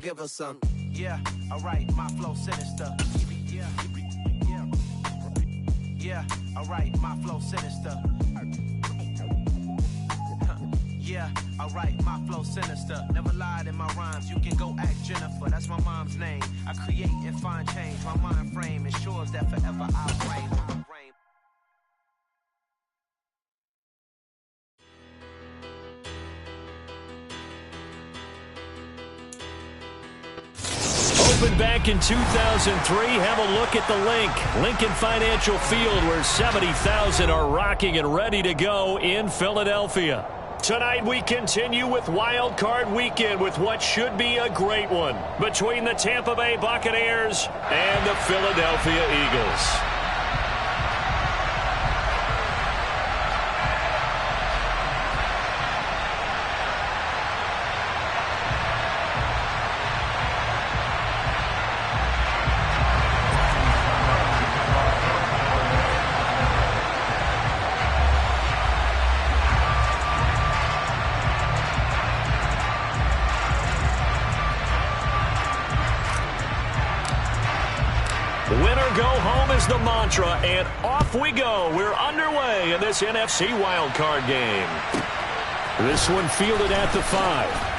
give us some. Yeah, alright, my flow sinister. Yeah, alright, my flow sinister. Yeah, alright, my flow sinister. Never lied in my rhymes, you can go ask Jennifer. That's my mom's name. I create and find change. My mind frame ensures that forever I'll reign. Opened back in 2003. Have a look at the Lincoln Financial Field, where 70,000 are rocking and ready to go in Philadelphia. Tonight we continue with Wild Card Weekend with what should be a great one between the Tampa Bay Buccaneers and the Philadelphia Eagles. Winner go home is the mantra, and off we go. We're underway in this NFC wildcard game. This one fielded at the 5.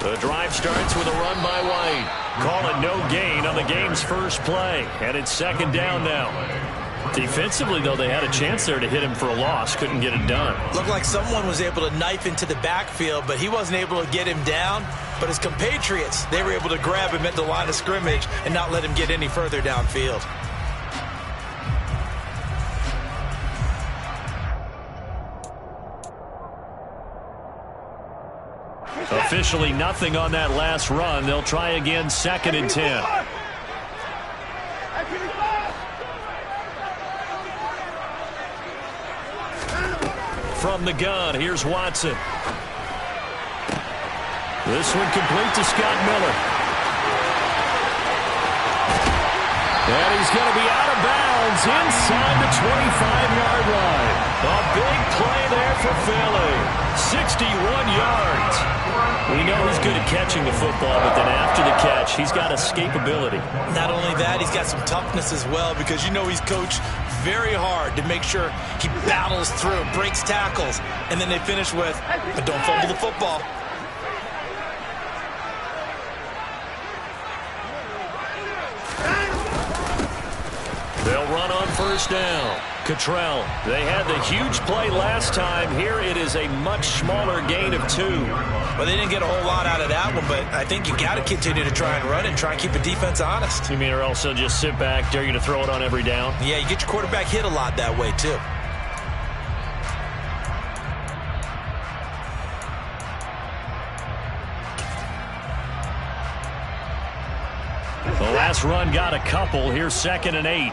The drive starts with a run by White. Call it no gain on the game's first play. And it's second down now. Defensively, though, they had a chance there to hit him for a loss. Couldn't get it done. Looked like someone was able to knife into the backfield, but he wasn't able to get him down. But his compatriots, they were able to grab him at the line of scrimmage and not let him get any further downfield. Officially nothing on that last run. They'll try again, 2nd and 10. From the gun, here's Watson. This one complete to Scott Miller. And he's going to be out of bounds inside the 25-yard line. A big play there for Philly. 61 yards. We know he's good at catching the football, but then after the catch, he's got escapability. Not only that, he's got some toughness as well, because you know he's coached very hard to make sure he battles through, breaks tackles, and then they finish with, but don't fumble the football. They'll run on first down. Cottrell, they had the huge play last time. Here it is a much smaller gain of 2. Well, they didn't get a whole lot out of that one, but I think you got to continue to try and run and try and keep the defense honest. You mean or also just sit back, dare you to throw it on every down? Yeah, you get your quarterback hit a lot that way, too. The last run got a couple. Here's 2nd and 8.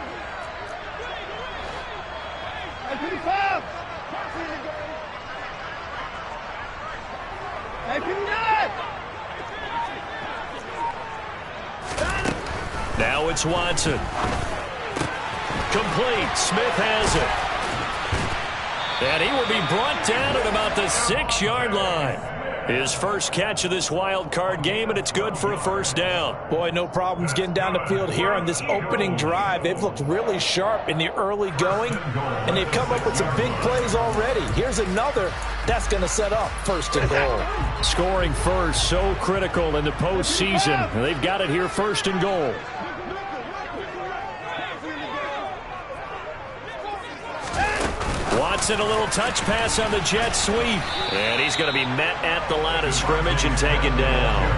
Now it's Watson. Complete. Smith has it. And he will be brought down at about the 6-yard line. His first catch of this wild card game, and it's good for a first down. Boy, no problems getting down the field here on this opening drive. They've looked really sharp in the early going, and they've come up with some big plays already. Here's another that's going to set up 1st and goal. Scoring first, so critical in the postseason. They've got it here, 1st and goal. Watson, a little touch pass on the jet sweep. And he's going to be met at the line of scrimmage and taken down.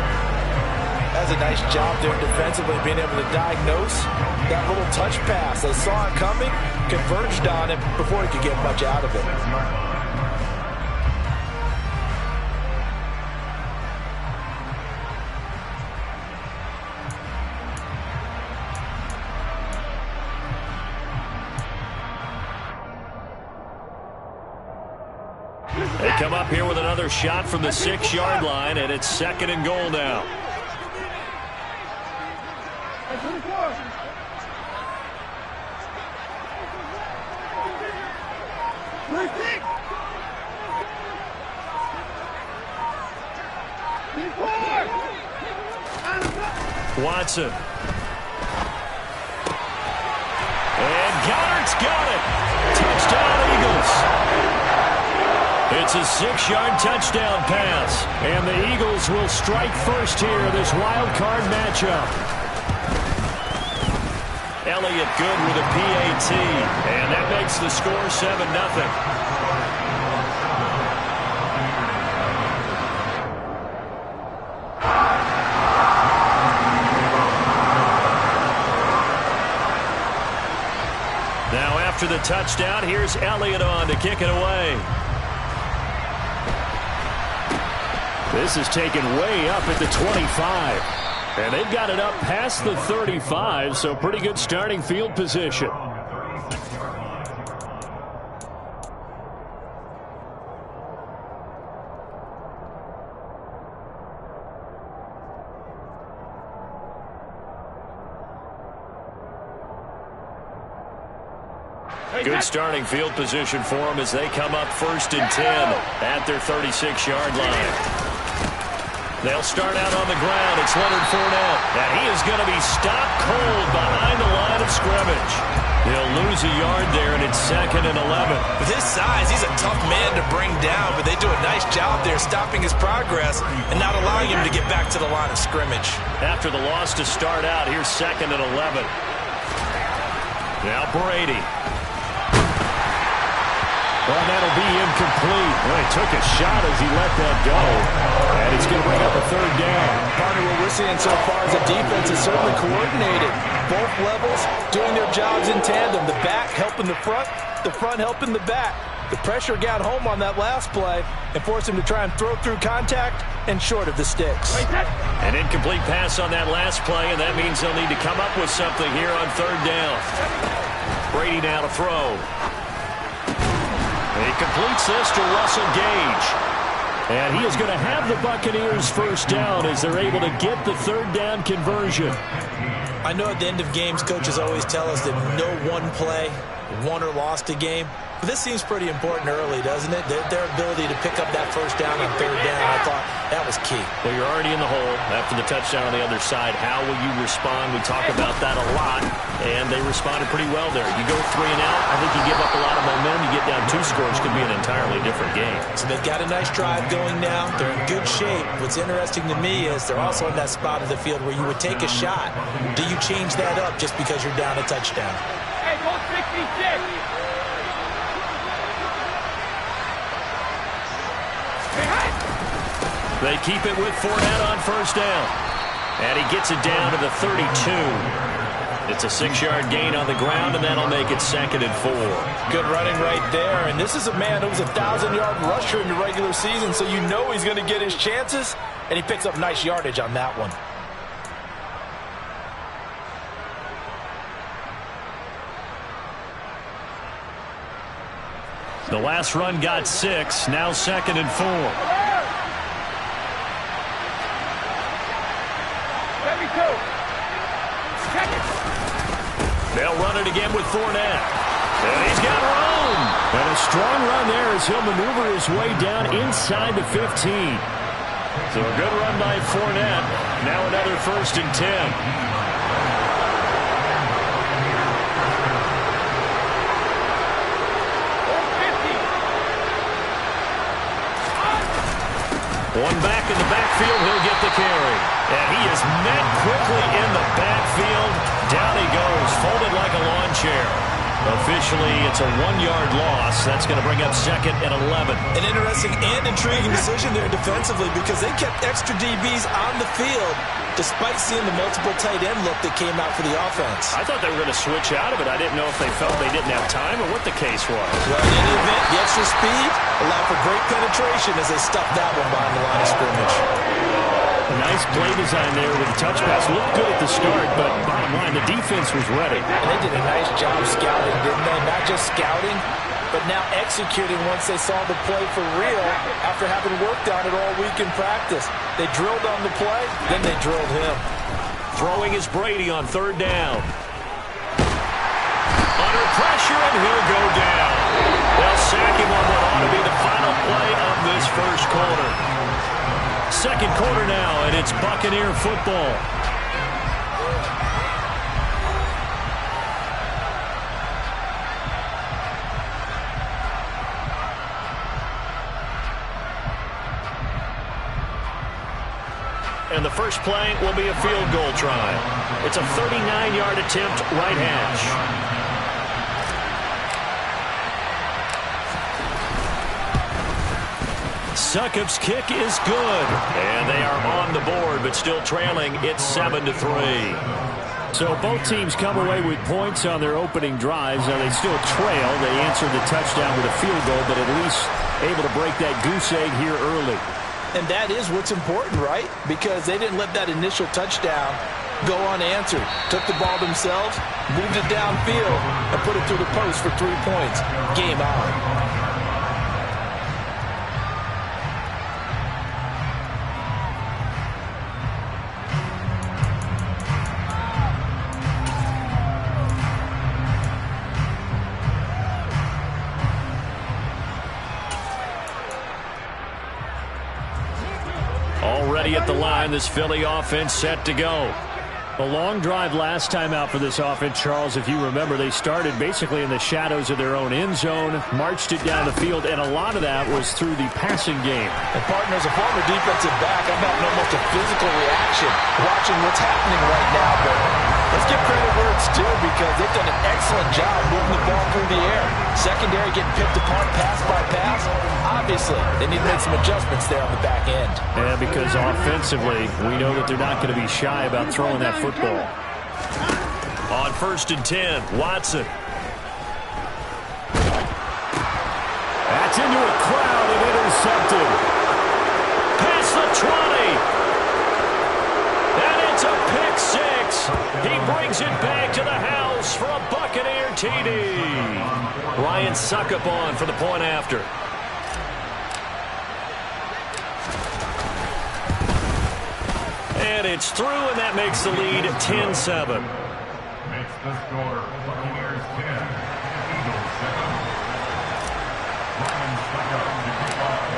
does a nice job there defensively, being able to diagnose that little touch pass. They saw it coming, converged on it before he could get much out of it. They come up here with another shot from the 6-yard line, and it's 2nd and goal now. Watson. And Goddard's got it. Touchdown, Eagles. It's a 6-yard touchdown pass. And the Eagles will strike first here, this wild card matchup. Elliott good with a PAT. And that makes the score 7-0. Now after the touchdown, here's Elliott on to kick it away. This is taken way up at the 25. And they've got it up past the 35, so pretty good starting field position. Good starting field position for them as they come up 1st and 10 at their 36-yard line. They'll start out on the ground. It's Leonard Fournette. And he is going to be stopped cold behind the line of scrimmage. They'll lose a yard there, and it's 2nd and 11. With his size, he's a tough man to bring down, but they do a nice job there stopping his progress and not allowing him to get back to the line of scrimmage. After the loss to start out, here's 2nd and 11. Now Brady. Well, that'll be incomplete. Well, he took a shot as he let that go. And it's going to bring up a 3rd down. Partner, what we're seeing so far is the defense is certainly coordinated. Both levels doing their jobs in tandem. The back helping the front helping the back. The pressure got home on that last play and forced him to try and throw through contact and short of the sticks. An incomplete pass on that last play, and that means they'll need to come up with something here on 3rd down. Brady now to throw. He completes this to Russell Gage. And he is going to have the Buccaneers 1st down as they're able to get the 3rd down conversion. I know at the end of games, coaches always tell us that no one play won or lost a game. But this seems pretty important early, doesn't it? Their ability to pick up that 1st down on 3rd down, I thought that was key. Well, you're already in the hole after the touchdown on the other side. How will you respond? We talk about that a lot, and they responded pretty well there. You go 3 and out, I think you give up a lot of momentum. You get down 2 scores, could be an entirely different game. So they've got a nice drive going now. They're in good shape. What's interesting to me is they're also in that spot of the field where you would take a shot. Do you change that up just because you're down a touchdown? Hey, go 66! They keep it with Fournette on 1st down. And he gets it down to the 32. It's a 6-yard gain on the ground, and that'll make it 2nd and 4. Good running right there. And this is a man who was a 1,000-yard rusher in the regular season, so you know he's going to get his chances. And he picks up nice yardage on that one. The last run got 6. Now 2nd and 4. They'll run it again with Fournette. And he's got room. And a strong run there as he'll maneuver his way down inside the 15. So a good run by Fournette. Now another 1st and 10. One back in the backfield, he'll get the carry. And he is met quickly in the backfield. Down he goes, folded like a lawn chair. Officially, it's a 1-yard loss. That's going to bring up 2nd and 11. An interesting and intriguing decision there defensively because they kept extra DBs on the field despite seeing the multiple tight end look that came out for the offense. I thought they were going to switch out of it. I didn't know if they felt they didn't have time or what the case was. Well, in any event, the extra speed allowed for great penetration as they stuffed that one behind the line of scrimmage. A nice play design there with the touch pass. Looked good at the start, but bottom line, the defense was ready. And they did a nice job scouting, didn't they? Not just scouting, but now executing once they saw the play for real after having worked on it all week in practice. They drilled on the play, then they drilled him. Throwing is Brady on 3rd down. Under pressure, and he'll go down. They'll sack him on what ought to be the final play of this first quarter. 2nd quarter now, and it's Buccaneer football. And the first play will be a field goal try. It's a 39-yard attempt, right hash. Succop's kick is good. And they are on the board, but still trailing. It's 7-3. So both teams come away with points on their opening drives. Now they still trail. They answered the touchdown with a field goal, but at least able to break that goose egg here early. And that is what's important, right? Because they didn't let that initial touchdown go unanswered. Took the ball themselves, moved it downfield, and put it through the post for 3 points. Game on. Already at the line, this Philly offense set to go. A long drive last time out for this offense, Charles. If you remember, they started basically in the shadows of their own end zone, marched it down the field, and a lot of that was through the passing game. And partner, as a former defensive back, I'm having almost a physical reaction watching what's happening right now. But let's give credit where it's due because they've done an excellent job moving the ball through the air. Secondary getting picked apart pass by pass. Obviously, they need to make some adjustments there on the back end. Yeah, because offensively, we know that they're not going to be shy about throwing that football. On 1st and 10, Watson. That's into a crowd and intercepted. Past the 20. And it's a pick 6. He brings it back to the house for a Buccaneer TD. Ryan Succop on for the point after. And it's through, and that makes the lead 10-7. Makes the score Buccaneers 10, Eagles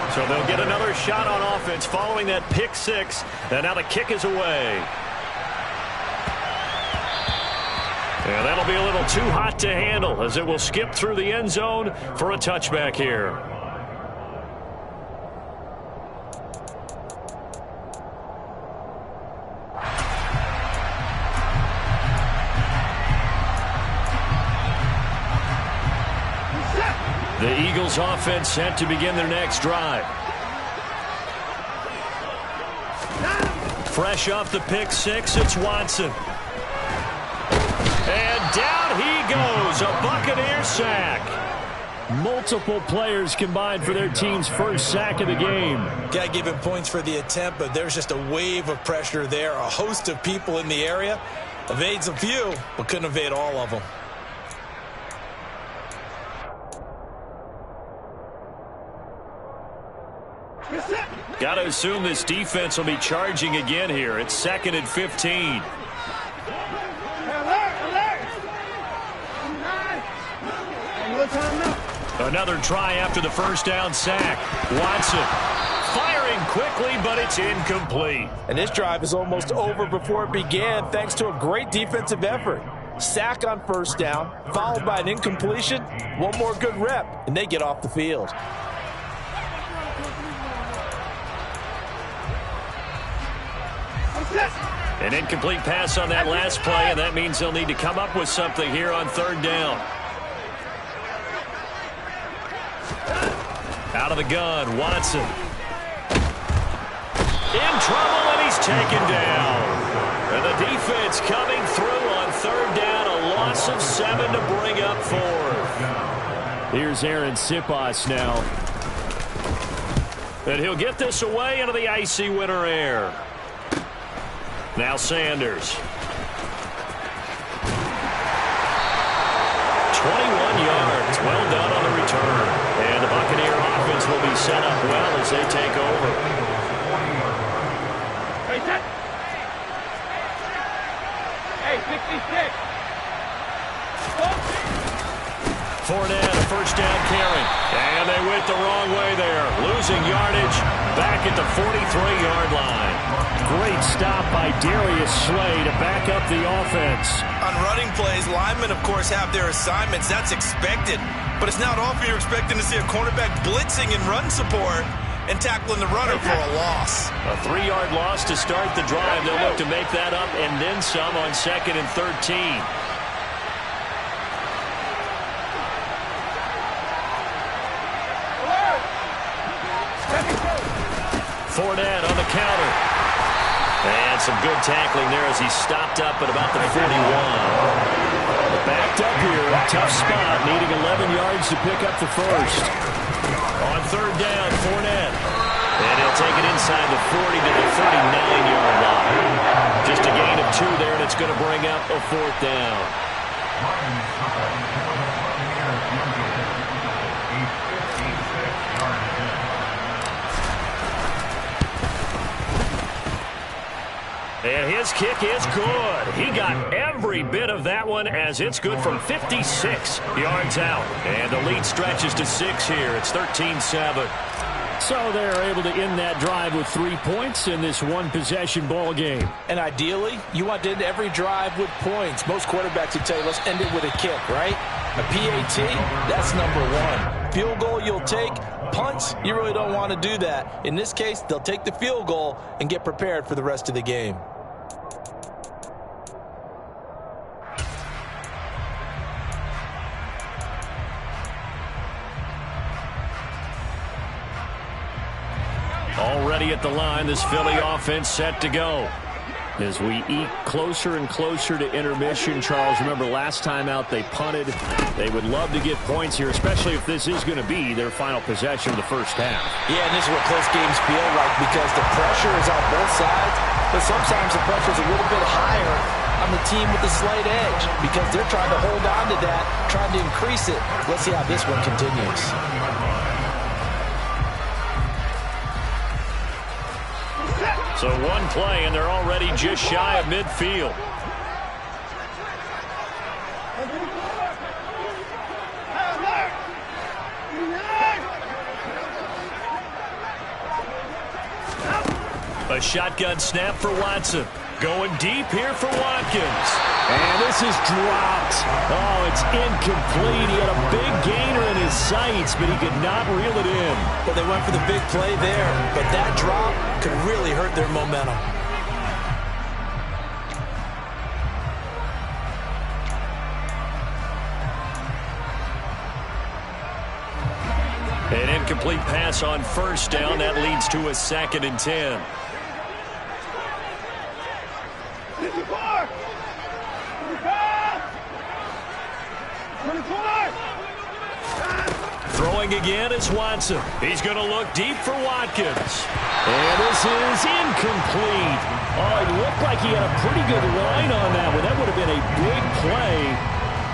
7. So they'll get another shot on offense following that pick 6. And now the kick is away. And that'll be a little too hot to handle as it will skip through the end zone for a touchback here. The Eagles offense set to begin their next drive. Fresh off the pick 6, it's Watson. And down he goes, a Buccaneer sack. Multiple players combined for their team's first sack of the game. Got to give him points for the attempt, but there's just a wave of pressure there. A host of people in the area. Evades a few, but couldn't evade all of them. Got to assume this defense will be charging again here. It's 2nd and 15. Another try after the first down sack. Watson firing quickly, but it's incomplete. And this drive is almost over before it began thanks to a great defensive effort. Sack on first down, followed by an incompletion. One more good rep, and they get off the field. An incomplete pass on that last play, and that means they'll need to come up with something here on 3rd down. Out of the gun, Watson. In trouble, and he's taken down. And the defense coming through on third down. A loss of 7 to bring up 4th. Here's Aaron Sipas now. And he'll get this away into the icy winter air. Now Sanders. 21 yards. Well done on the return. And the Buccaneer offense will be set up well as they take over. Hey, 66. Fournette, a first down carry. And they went the wrong way there. Losing yardage back at the 43-yard line. Great stop by Darius Slay to back up the offense. On running plays, linemen, of course, have their assignments. That's expected. But it's not often you're expecting to see a cornerback blitzing in run support and tackling the runner for a loss. A 3-yard loss to start the drive. They'll look to make that up and then some on 2nd and 13. Fournette on the counter. And some good tackling there as he stopped up at about the 41. Backed up here, tough spot, needing 11 yards to pick up the first. On third down, Fournette. And he'll take it inside the 40 to the 39-yard line. Just a gain of 2 there, and it's going to bring up a 4th down. And his kick is good. He got every bit of that one as it's good from 56 yards out. And the lead stretches to 6 here. It's 13-7. So they're able to end that drive with 3 points in this one-possession ball game. And ideally, you want to end every drive with points. Most quarterbacks would tell you, let's end it with a kick, right? A PAT, that's number 1. Field goal you'll take. Punts, you really don't want to do that. In this case, they'll take the field goal and get prepared for the rest of the game. Already at the line, this Philly offense set to go. As we eke closer and closer to intermission, Charles, remember last time out they punted. They would love to get points here, especially if this is going to be their final possession of the first half. Yeah, and this is what close games feel like because the pressure is on both sides, but sometimes the pressure is a little bit higher on the team with the slight edge because they're trying to hold on to that, trying to increase it. Let's see how this one continues. So one play, and they're already just shy of midfield. A shotgun snap for Watson. Going deep here for Watkins. And this is dropped. Oh, it's incomplete. He had a big gainer in his sights, but he could not reel it in. Well, they went for the big play there, but that drop could really hurt their momentum. An incomplete pass on first down. That leads to a 2nd and 10. Throwing again is Watson. He's going to look deep for Watkins. And this is incomplete. Oh, it looked like he had a pretty good line on that one. That would have been a big play,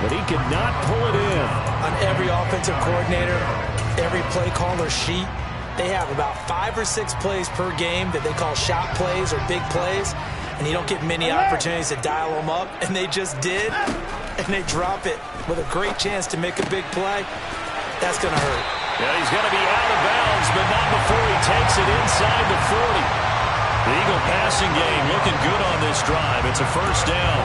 but he could not pull it in. On every offensive coordinator, every play caller sheet, they have about 5 or 6 plays per game that they call shot plays or big plays, and you don't get many opportunities to dial them up, and they just did, and they drop it with a great chance to make a big play. That's going to hurt. Yeah, he's going to be out of bounds, but not before he takes it inside the 40. The Eagle passing game looking good on this drive. It's a first down.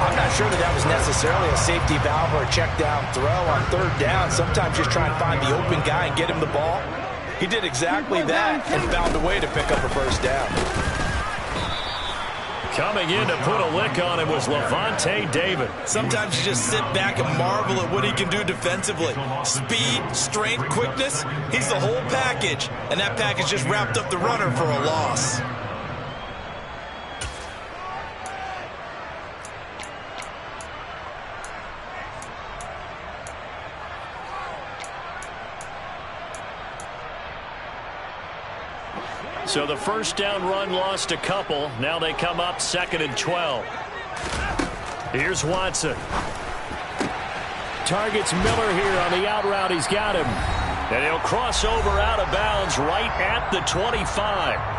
I'm not sure that was necessarily a safety valve or a check down throw on third down. Sometimes just try and find the open guy and get him the ball. He did exactly that and found a way to pick up a first down. Coming in to put a lick on him was Levante David. Sometimes you just sit back and marvel at what he can do defensively. Speed, strength, quickness, he's the whole package. And that package just wrapped up the runner for a loss. So the first down run lost a couple. Now they come up 2nd and 12. Here's Watson. Targets Miller here on the out route. He's got him. And he'll cross over out of bounds right at the 25.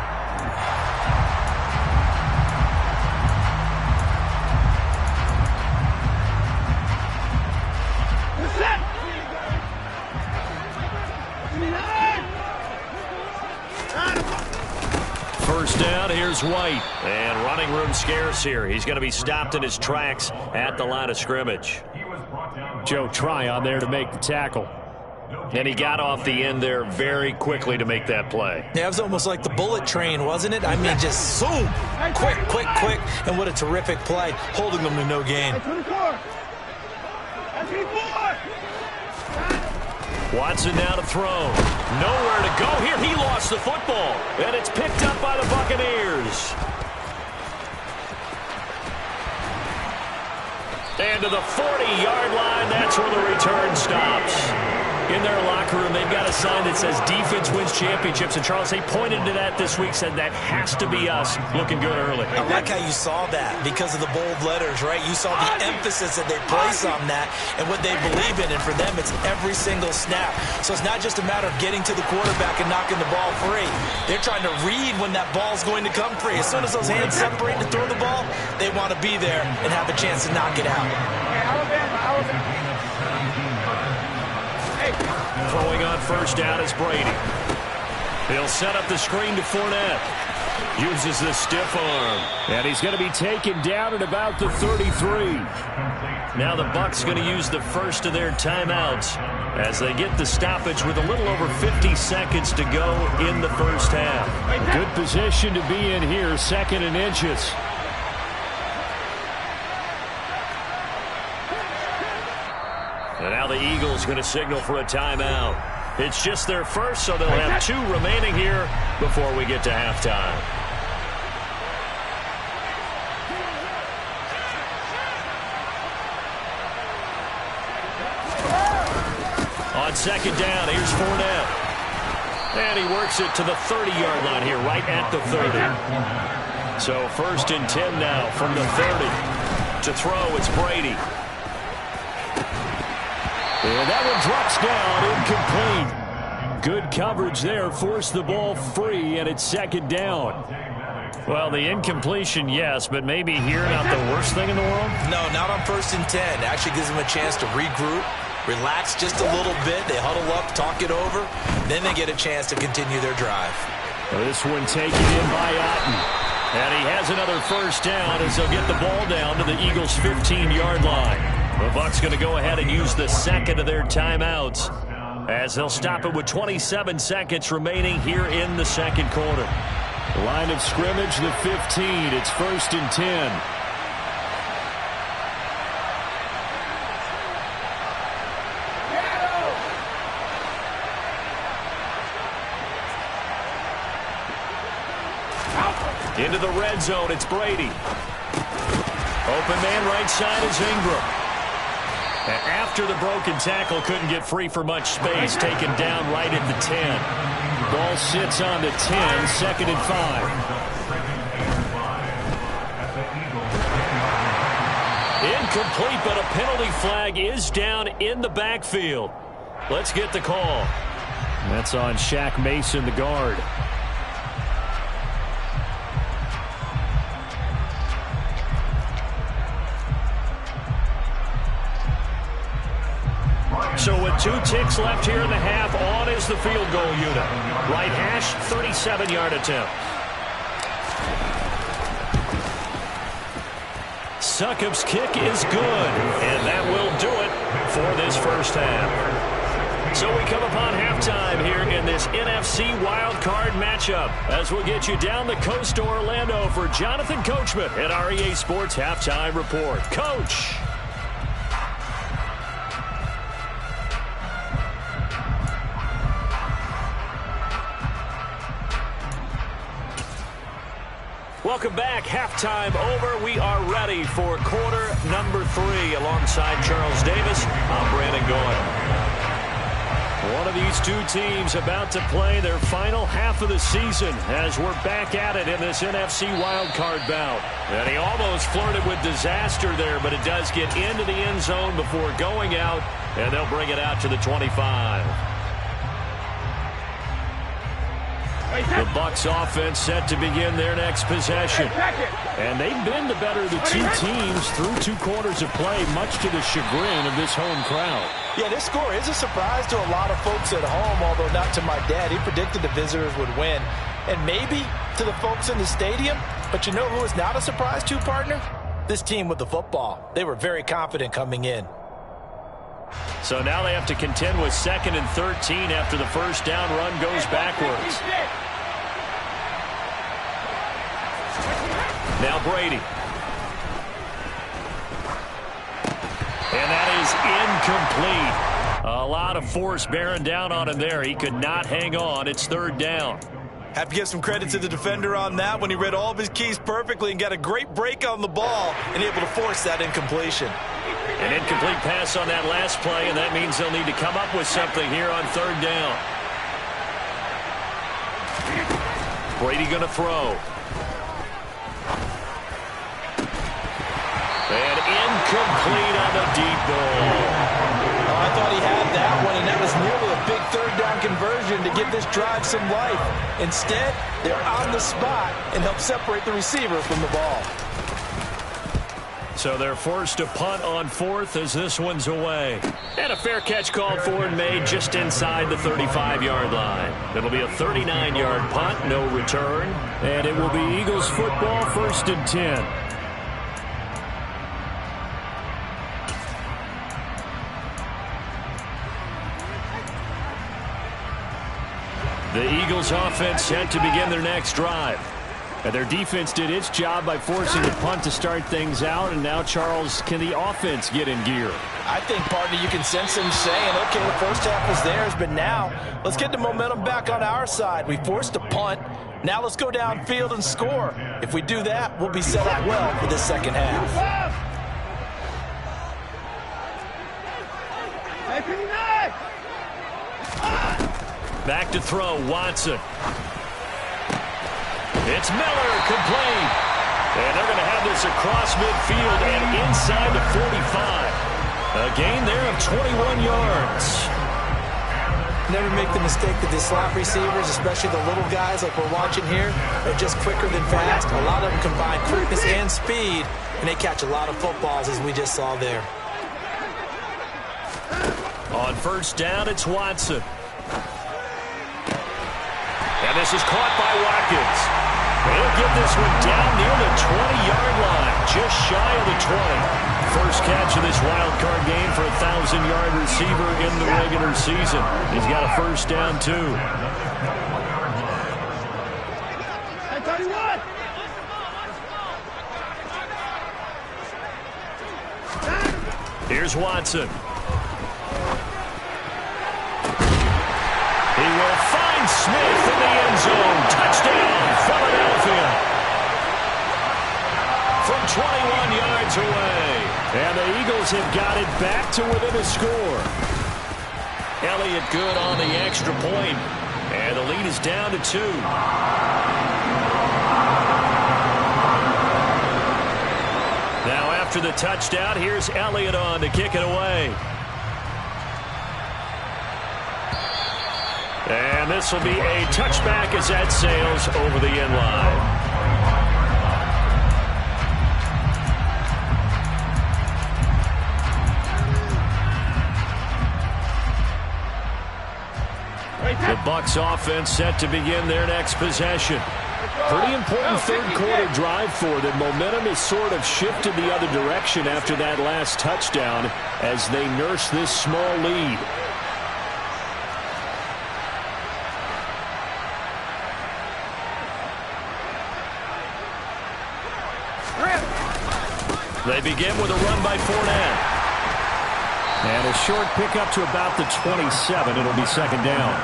First down, here's White. And running room scarce here. He's going to be stopped in his tracks at the line of scrimmage. Joe Tryon there to make the tackle. And he got off the end there very quickly to make that play. Yeah, it was almost like the bullet train, wasn't it? I mean, just zoom. Quick, quick, quick. And what a terrific play, holding them to no gain. Watson now to throw. Nowhere to go here. He lost the football. And it's picked up by the Buccaneers. And to the 40-yard line, that's where the return stops. In their locker room, they've got a sign that says defense wins championships. And Charles, they pointed to that this week, said that has to be us. Looking good early. I like how you saw that because of the bold letters, right? You saw the emphasis that they place on that and what they believe in. And for them, it's every single snap. So it's not just a matter of getting to the quarterback and knocking the ball free. They're trying to read when that ball's going to come free. As soon as those hands separate to throw the ball, they want to be there and have a chance to knock it out. Throwing on first down is Brady. He'll set up the screen to Fournette. Uses the stiff arm. And he's going to be taken down at about the 33. Now the Bucs going to use the first of their timeouts as they get the stoppage with a little over 50 seconds to go in the first half. Good position to be in here, 2nd and inches. And now the Eagles going to signal for a timeout. It's just their first, so they'll have 2 remaining here before we get to halftime. On 2nd down, here's Fournette. And he works it to the 30-yard line here, right at the 30. So 1st and 10 now from the 30. To throw, it's Brady. And that one drops down, incomplete. Good coverage there, forced the ball free, and it's 2nd down. Well, the incompletion, yes, but maybe here not the worst thing in the world? No, not on 1st and 10. Actually gives them a chance to regroup, relax just a little bit. They huddle up, talk it over. Then they get a chance to continue their drive. Well, this one taken in by Otten. And he has another first down as they'll get the ball down to the Eagles' 15-yard line. The Bucs going to go ahead and use the second of their timeouts as they'll stop it with 27 seconds remaining here in the second quarter. Line of scrimmage, the 15. It's 1st and 10. Into the red zone, it's Brady. Open man right side is Ingram. And after the broken tackle, couldn't get free for much space, taken down right at the 10. Ball sits on the 10, 2nd and 5. Incomplete, but a penalty flag is down in the backfield. Let's get the call. That's on Shaq Mason, the guard. So with 2 ticks left here in the half, on is the field goal unit. Right hash, 37-yard attempt. Succop's kick is good, and that will do it for this first half. So we come upon halftime here in this NFC wildcard matchup as we'll get you down the coast to Orlando for Jonathan Coachman at our EA Sports Halftime Report. Coach. Welcome back. Halftime over. We are ready for quarter number 3 alongside Charles Davis. I'm Brandon Goyle. One of these two teams about to play their final half of the season as we're back at it in this NFC wildcard bout. And he almost flirted with disaster there, but it does get into the end zone before going out, and they'll bring it out to the 25. The Bucs offense set to begin their next possession. And they've been the better of the two teams through 2 quarters of play, much to the chagrin of this home crowd. Yeah, this score is a surprise to a lot of folks at home, although not to my dad. He predicted the visitors would win. And maybe to the folks in the stadium. But you know who is not a surprise to, partner? This team with the football. They were very confident coming in. So now they have to contend with 2nd and 13 after the first down run goes backwards. Now Brady. And that is incomplete. A lot of force bearing down on him there. He could not hang on. It's 3rd down. Have to give some credit to the defender on that when he read all of his keys perfectly and got a great break on the ball and able to force that incompletion. An incomplete pass on that last play, and that means they'll need to come up with something here on 3rd down. Brady going to throw. And incomplete on the deep ball. Oh, I thought he had that one, and that was nearly a big 3rd down conversion to give this drive some life. Instead, they're on the spot and help separate the receiver from the ball. So they're forced to punt on 4th as this one's away. And a fair catch called for and made just inside the 35-yard line. It'll be a 39-yard punt, no return. And it will be Eagles football, 1st and 10. The Eagles offense set to begin their next drive. And their defense did its job by forcing the punt to start things out. And now, Charles, can the offense get in gear? I think, partner, you can sense them saying, okay, the first half was theirs, but now let's get the momentum back on our side. We forced a punt. Now let's go downfield and score. If we do that, we'll be set up well for this second half. Back to throw, Watson. It's Miller, complete. And they're going to have this across midfield and inside the 45. A gain there of 21 yards. Never make the mistake that the slot receivers, especially the little guys like we're watching here, are just quicker than fast. A lot of them combine quickness and speed, and they catch a lot of footballs, as we just saw there. On 1st down, it's Watson. And this is caught by Watkins. They'll get this one down near the 20-yard line, just shy of the 20. First catch of this wild card game for a 1,000-yard receiver in the regular season. He's got a first down, too. Here's Watson. He will find Smith in the end zone. Touchdown, Philadelphia. From 21 yards away. And the Eagles have got it back to within a score. Elliott good on the extra point. And the lead is down to 2. Now after the touchdown, here's Elliott on to kick it away. And this will be a touchback as that sails over the end line. The Bucs offense set to begin their next possession. Pretty important 3rd quarter drive for them. Momentum has sort of shifted the other direction after that last touchdown as they nurse this small lead. They begin with a run by Fournette. And a short pickup to about the 27. It'll be second down.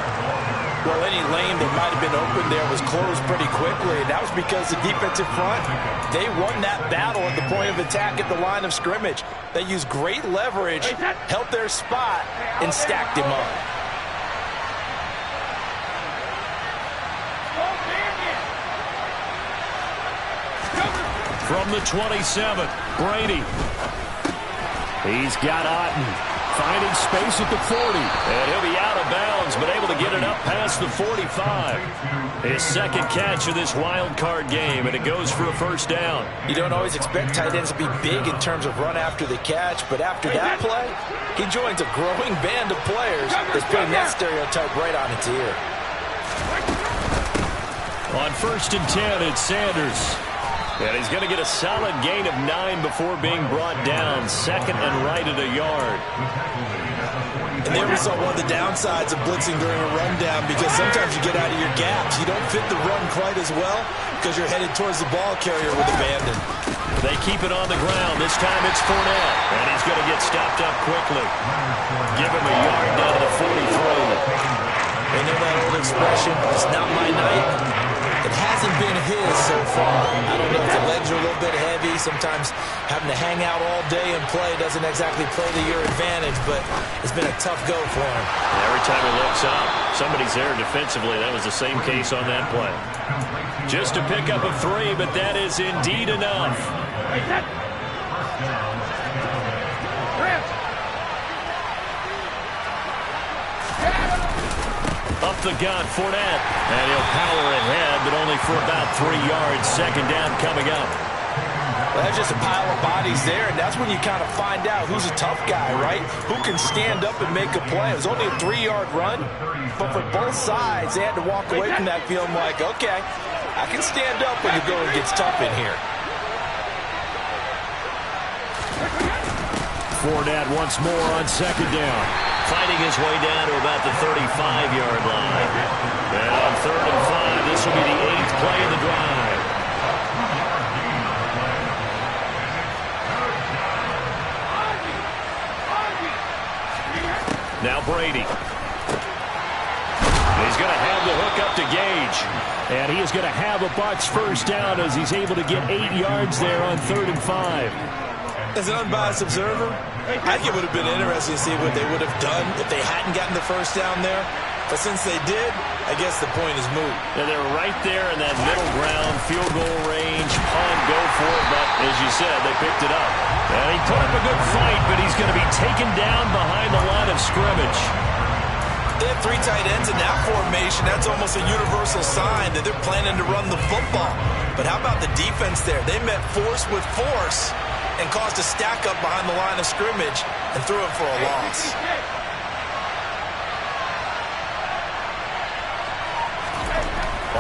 Well, any lane that might have been open there was closed pretty quickly, and that was because the defensive front, they won that battle at the point of attack at the line of scrimmage. They used great leverage, held their spot, and stacked him up. From the 27, Brady. He's got Otten. Finding space at the 40. And he'll be out of bounds, but able to get it up past the 45. His second catch of this wild card game, and it goes for a first down. You don't always expect tight ends to be big in terms of run after the catch, but after that play, he joins a growing band of players that's putting that stereotype right on its ear. On 1st and 10, it's Sanders. And he's going to get a solid gain of 9 before being brought down. Second and right at a yard. And there we saw one of the downsides of blitzing during a rundown, because sometimes you get out of your gaps. You don't fit the run quite as well because you're headed towards the ball carrier with abandon. They keep it on the ground. This time it's Fournette. And he's going to get stopped up quickly. Give him a yard down to the 43. You know that old expression, it's not my night. It hasn't been his so far. I don't know if the legs are a little bit heavy. Sometimes having to hang out all day and play doesn't exactly play to your advantage, but it's been a tough go for him. Every time he looks up, somebody's there defensively. That was the same case on that play. Just a pickup of 3, but that is indeed enough. Up the gun, Fournette. And he'll power ahead, but only for about 3 yards. Second down coming up. Well, that's just a pile of bodies there, and that's when you kind of find out who's a tough guy, right? Who can stand up and make a play. It was only a 3-yard run, but for both sides, they had to walk away from that feeling like, okay, I can stand up when the going gets tough in here. Fournette once more on second down. Fighting his way down to about the 35-yard line. And on 3rd and 5, this will be the 8th play of the drive. Now Brady. He's going to have the hook up to Gage. And he is going to have a Bucs first down as he's able to get 8 yards there on 3rd and 5. As an unbiased observer, I think it would have been interesting to see what they would have done if they hadn't gotten the first down there. But since they did, I guess the point is moot. And they're right there in that middle ground, field goal range, punt, go for it. But as you said, they picked it up. And he put up a good fight, but he's going to be taken down behind the line of scrimmage. They have 3 tight ends in that formation. That's almost a universal sign that they're planning to run the football. But how about the defense there? They met force with force and caused a stack up behind the line of scrimmage and threw it for a loss.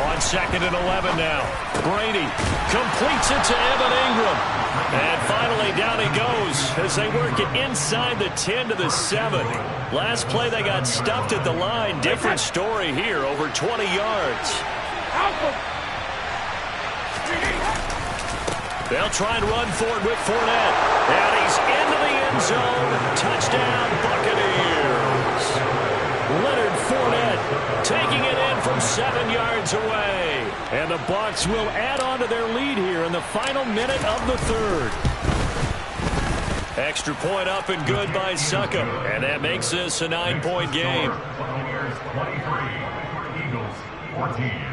On 2nd and 11 now. Brady completes it to Evan Ingram. And finally down he goes as they work it inside the 10 to the 7. Last play they got stuffed at the line. Different story here, over 20 yards. They'll try and run for it with Fournette. And he's into the end zone. Touchdown, Buccaneers. Leonard Fournette taking it in from 7 yards away. And the Bucs will add on to their lead here in the final minute of the 3rd. Extra point up and good by Succop. And that makes this a 9-point game. Buccaneers 23, Eagles 14.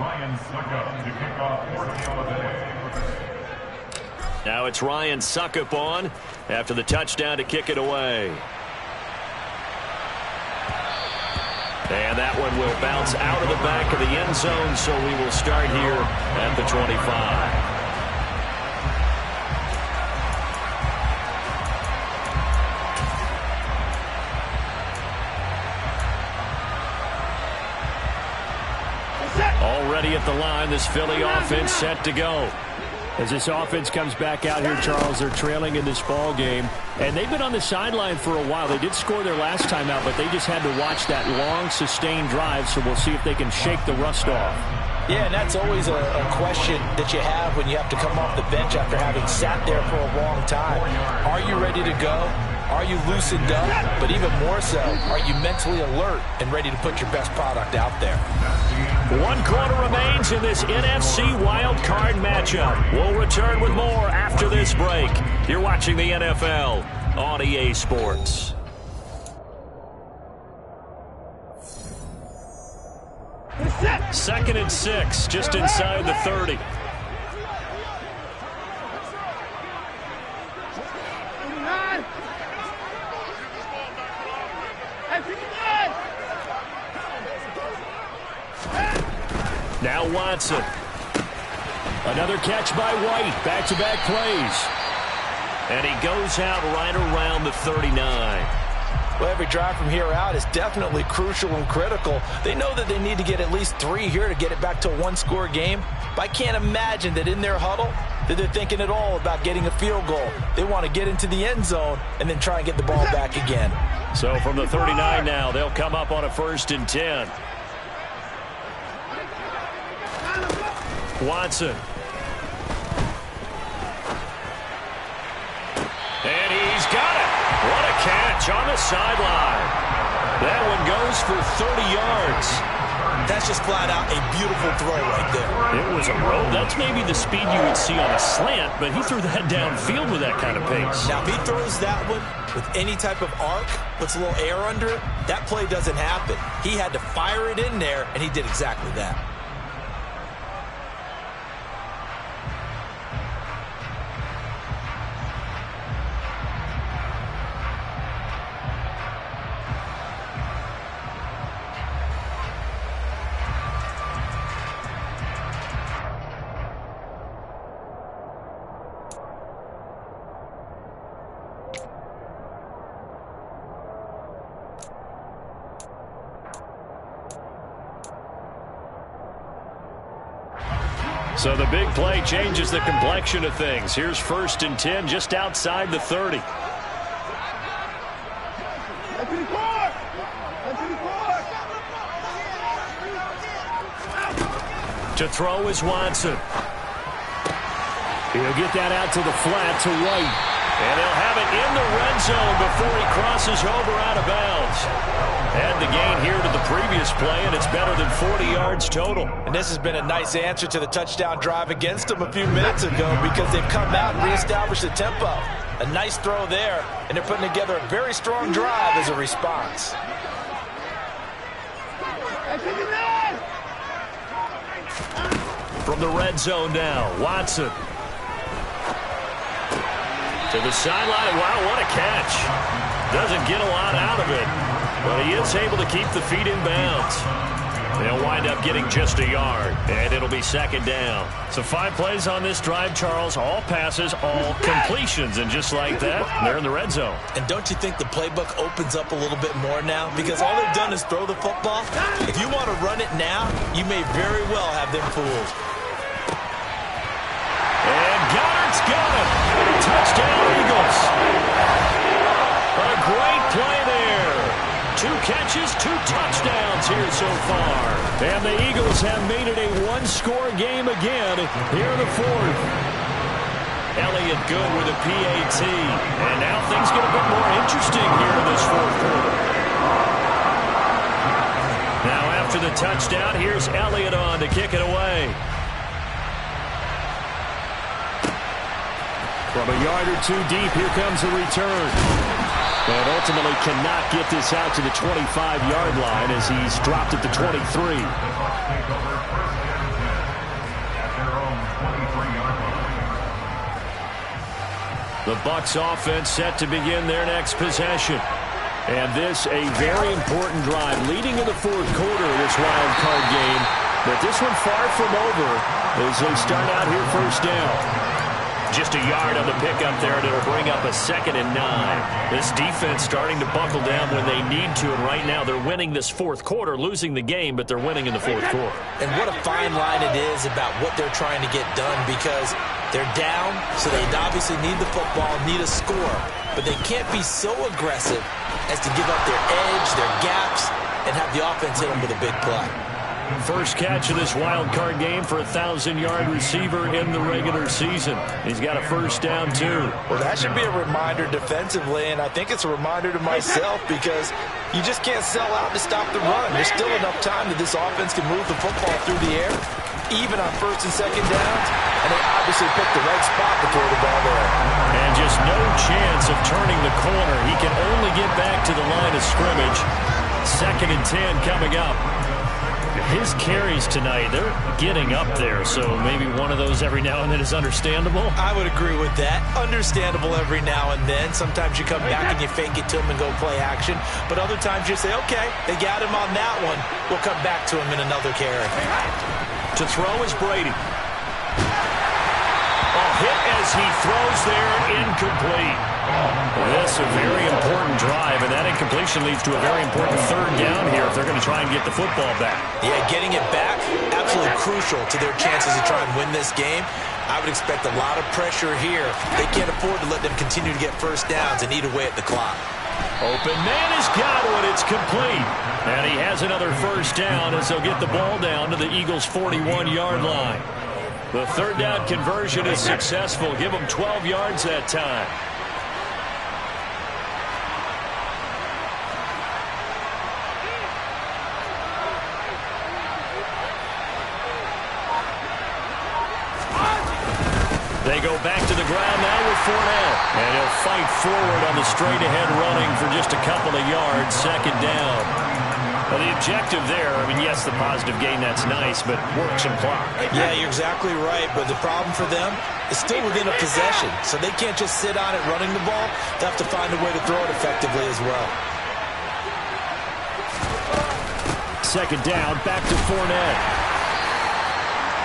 Ryan Succop to kick off 14 of the day. Now it's Ryan Succop on after the touchdown to kick it away. And that one will bounce out of the back of the end zone, so we will start here at the 25. Already at the line, this Philly offense set to go. As this offense comes back out here, Charles, they're trailing in this ball game. And they've been on the sideline for a while. They did score their last time out, but they just had to watch that long, sustained drive, so we'll see if they can shake the rust off. Yeah, and that's always a question that you have when you have to come off the bench after having sat there for a long time. Are you ready to go? Are you loosened up? But even more so, are you mentally alert and ready to put your best product out there? 1 quarter remains in this NFC Wild Card matchup. We'll return with more after this break. You're watching the NFL on EA Sports. Second and 6, just inside the 30. Now Watson. Another catch by White. Back-to-back plays. And he goes out right around the 39. Well, every drive from here out is definitely crucial and critical. They know that they need to get at least 3 here to get it back to a one-score game. But I can't imagine that in their huddle that they're thinking at all about getting a field goal. They want to get into the end zone and then try and get the ball back again. So from the 39 now, they'll come up on a 1st and 10. Watson. And he's got it. What a catch on the sideline. That one goes for 30 yards. That's just flat out a beautiful throw right there. It was a roll. That's maybe the speed you would see on a slant, but he threw that downfield with that kind of pace. Now, if he throws that one with any type of arc, puts a little air under it, that play doesn't happen. He had to fire it in there, and he did exactly that. So the big play changes the complexion of things. Here's 1st and 10 just outside the 30. To throw is Watson. He'll get that out to the flat to White. And they'll have it in the red zone before he crosses over out of bounds. And the gain here to the previous play, and it's better than 40 yards total. And this has been a nice answer to the touchdown drive against them a few minutes ago because they've come out and reestablished the tempo. A nice throw there, and they're putting together a very strong drive as a response. From the red zone now, Watson. To the sideline. Wow, what a catch. Doesn't get a lot out of it, but he is able to keep the feet in bounds. They'll wind up getting just a yard, and it'll be 2nd down. So 5 plays on this drive, Charles. All passes, all completions, and just like that, they're in the red zone. And don't you think the playbook opens up a little bit more now? Because all they've done is throw the football. If you want to run it now, you may very well have them fooled. And Goddard's got it. Touchdown, Eagles. A great play there. 2 catches, 2 touchdowns here so far. And the Eagles have made it a one-score game again here in the 4th. Elliott good with a PAT. And now things get a bit more interesting here in this 4th quarter. Now after the touchdown, here's Elliott on to kick it away. From a yard or 2 deep, here comes a return. And ultimately cannot get this out to the 25-yard line as he's dropped at the 23. The Bucs offense set to begin their next possession. And this a very important drive leading in the 4th quarter of this wild card game. But this one far from over as they start out here 1st down. Just a yard on the pickup there, and it'll bring up a 2nd and 9. This defense starting to buckle down when they need to, and right now they're winning this 4th quarter, losing the game, but they're winning in the 4th quarter. And what a fine line it is about what they're trying to get done because they're down, so they obviously need the football, need a score, but they can't be so aggressive as to give up their edge, their gaps, and have the offense hit them with a big play. First catch of this wild card game for a 1,000-yard receiver in the regular season. He's got a first down, too. Well, that should be a reminder defensively, and I think it's a reminder to myself because you just can't sell out to stop the run. There's still enough time that this offense can move the football through the air, even on first and second downs, and they obviously picked the right spot to throw the ball there. And just no chance of turning the corner. He can only get back to the line of scrimmage. 2nd and 10 coming up. His carries tonight, they're getting up there, so maybe one of those every now and then is understandable. I would agree with that. Understandable every now and then. Sometimes you come back and you fake it to him and go play action, but other times you say, okay, they got him on that one. We'll come back to him in another carry. To throw is Brady. Hit as he throws there, incomplete. This a very important drive, and that incompletion leads to a very important 3rd down here if they're going to try and get the football back. Yeah, getting it back, absolutely crucial to their chances to try and win this game. I would expect a lot of pressure here. They can't afford to let them continue to get first downs and eat away at the clock. Open man has got one. It's complete. And he has another first down as they'll get the ball down to the Eagles' 41-yard line. The 3rd down conversion is successful. Give them 12 yards that time. They go back to the ground now with Fournette. And he'll fight forward on the straight-ahead running for just a couple of yards. 2nd down. Well, the objective there, I mean, yes, the positive gain, that's nice, but work some clock. Yeah, you're exactly right, but the problem for them is still within a possession, so they can't just sit on it running the ball. They have to find a way to throw it effectively as well. 2nd down, back to Fournette.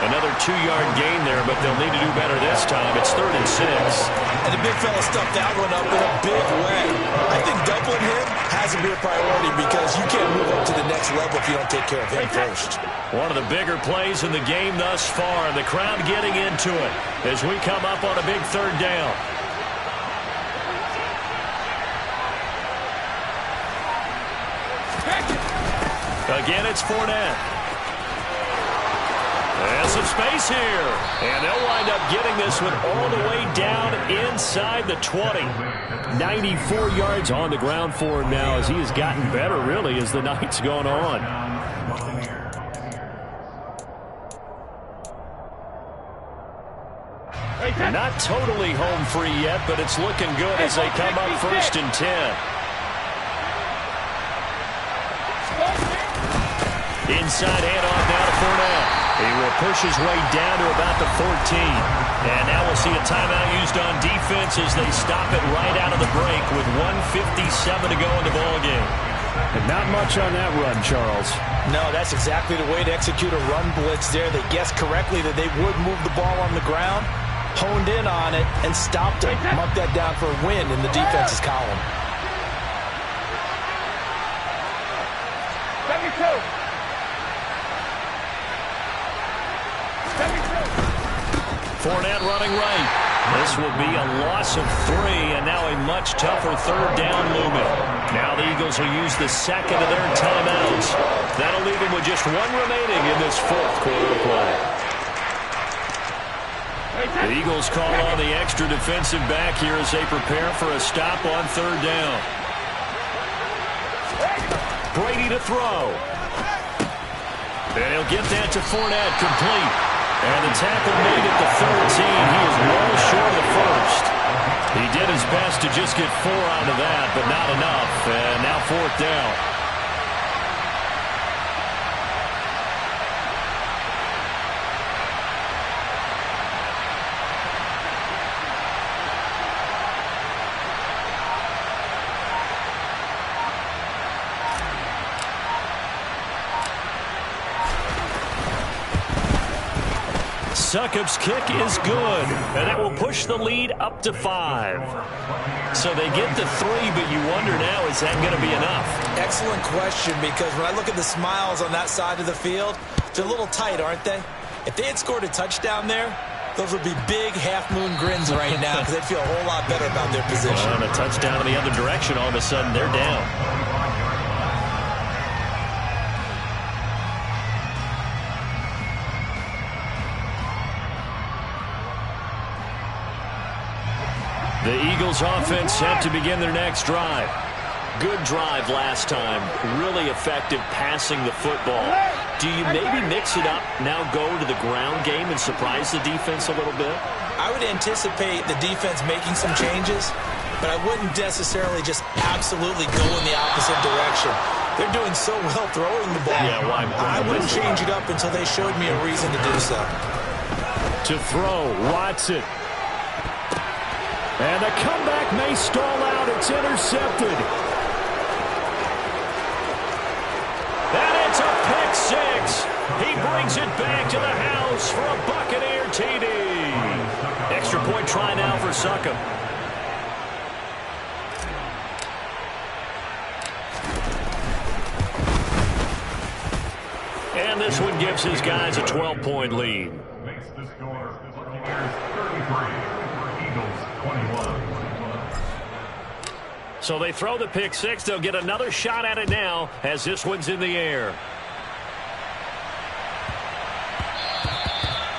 Another 2-yard gain there, but they'll need to do better this time. It's 3rd and 6. And the big fella stuffed that one up in a big way. I think doubling him has to be a priority because you can't move up to the next level if you don't take care of him first. One of the bigger plays in the game thus far. The crowd getting into it as we come up on a big 3rd down. Again, it's Fournette. There's some space here. And they'll wind up getting this one all the way down inside the 20. 94 yards on the ground for him now as he has gotten better, really, as the night's gone on. Not totally home free yet, but it's looking good as they come up 1st and 10. Inside handoff now to Fournette. He will push his way down to about the 14. And now we'll see a timeout used on defense as they stop it right out of the break with 1:57 to go in the ballgame. And not much on that run, Charles. No, that's exactly the way to execute a run blitz there. They guessed correctly that they would move the ball on the ground, honed in on it, and stopped it. Mark that down for a win in the defense's column. 72. Fournette running right. This will be a loss of 3, and now a much tougher 3rd down looming. Now the Eagles will use the 2nd of their timeouts. That'll leave them with just 1 remaining in this 4th quarter play. The Eagles call on the extra defensive back here as they prepare for a stop on 3rd down. Brady to throw. And he'll get that to Fournette, complete. And the tackle made at the 13. He is well short of the 1st. He did his best to just get 4 out of that, but not enough. And now 4th down. Succop's kick is good, and it will push the lead up to 5. So they get the 3, but you wonder now, is that going to be enough? Excellent question, because when I look at the smiles on that side of the field, they're a little tight, aren't they? If they had scored a touchdown there, those would be big half-moon grins right now because they'd feel a whole lot better about their position. And a touchdown in the other direction, all of a sudden they're down. The Eagles offense set to begin their next drive. Good drive last time. Really effective passing the football. Do you maybe mix it up, now go to the ground game and surprise the defense a little bit? I would anticipate the defense making some changes, but I wouldn't necessarily just absolutely go in the opposite direction. They're doing so well throwing the ball. Yeah, why I wouldn't change it up until they showed me a reason to do so. To throw, Watson. And the comeback may stall out. It's intercepted. And it's a pick six. He brings it back to the house for a Buccaneer TD. Extra point try now for Succop. And this one gives his guys a 12-point lead. Makes the score Buccaneers 33, Eagles 21. So they throw the pick six. They'll get another shot at it now as this one's in the air.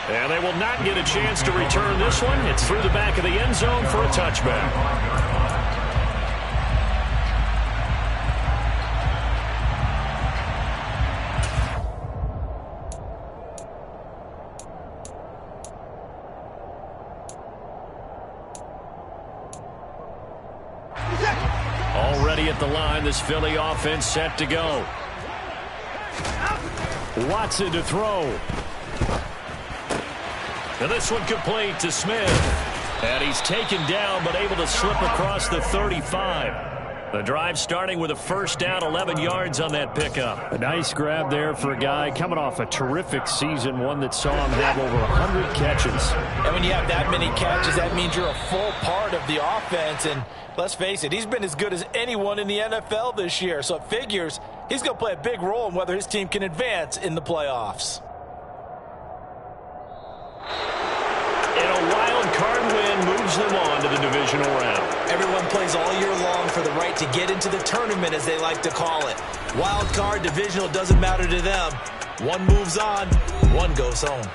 And they will not get a chance to return this one. It's through the back of the end zone for a touchback. Already at the line, this Philly offense set to go. Watson to throw. And this one complete to Smith. And he's taken down, but able to slip across the 35. The drive starting with a first down, 11 yards on that pickup. A nice grab there for a guy coming off a terrific season, one that saw him have over 100 catches. And when you have that many catches, that means you're a full part of the offense. And let's face it, he's been as good as anyone in the NFL this year. So it figures he's going to play a big role in whether his team can advance in the playoffs. And a wild card win moves them on to the divisional round. Everyone plays all year long for the right to get into the tournament, as they like to call it. Wild card, divisional, doesn't matter to them. One moves on, one goes home.